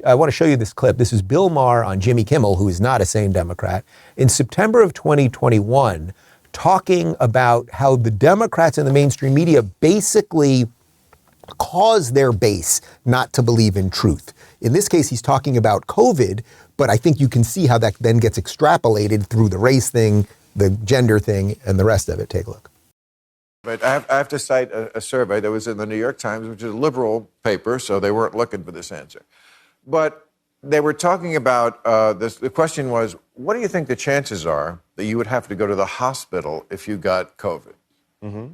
I want to show you this clip. This is Bill Maher on Jimmy Kimmel, who is not a sane Democrat, in September of 2021, talking about how the Democrats and the mainstream media basically cause their base not to believe in truth. In this case, he's talking about COVID, but I think you can see how that then gets extrapolated through the race thing, the gender thing, and the rest of it. Take a look. But I have to cite a survey that was in the New York Times, which is a liberal paper, so they weren't looking for this answer. But they were talking about this. The question was, what do you think the chances are that you would have to go to the hospital if you got COVID? Mm-hmm.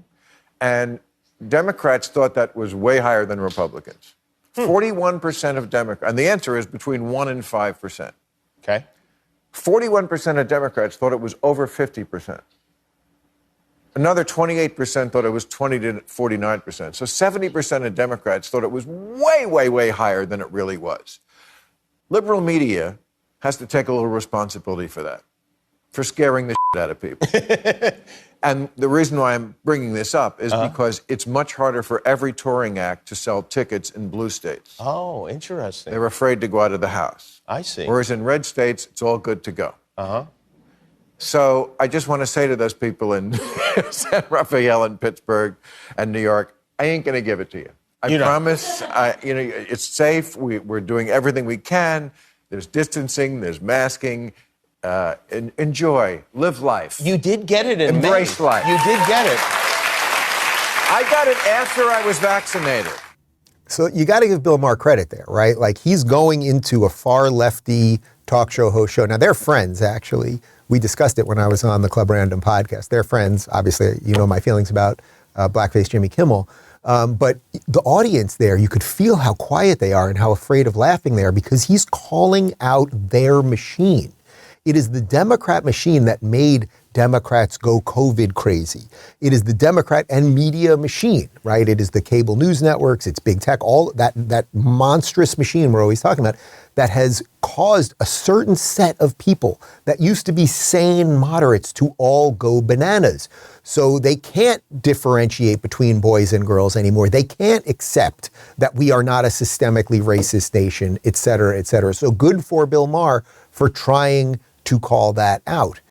And Democrats thought that was way higher than Republicans. 41% of Democrats, and the answer is between 1% and 5%. Okay. 41% of Democrats thought it was over 50%. Another 28% thought it was 20 to 49%. So 70% of Democrats thought it was way, way, way higher than it really was. Liberal media has to take a little responsibility for that, for scaring the shit out of people. And the reason why I'm bringing this up is because it's much harder for every touring act to sell tickets in blue states. Oh, interesting. They're afraid to go out of the house. I see. Whereas in red states, it's all good to go. So I just want to say to those people in San Rafael and Pittsburgh and New York, I ain't going to give it to you. I promise. It's safe. We're doing everything we can. There's distancing. There's masking. Enjoy. Live life. You did get it in Embrace May. life. You did get it. I got it after I was vaccinated. So you got to give Bill Maher credit there, right? Like, he's going into a far lefty talk show host show. Now, they're friends, actually. We discussed it when I was on the Club Random podcast. They're friends. Obviously, you know my feelings about blackface Jimmy Kimmel. But the audience there, you could feel how quiet they are and how afraid of laughing they are, because he's calling out their machine. It is the Democrat machine that made Democrats go COVID crazy. It is the Democrat and media machine, right? It is the cable news networks, it's big tech, all that monstrous machine we're always talking about, that has caused a certain set of people that used to be sane moderates to all go bananas. So they can't differentiate between boys and girls anymore. They can't accept that we are not a systemically racist nation, et cetera, et cetera. So good for Bill Maher for trying to call that out.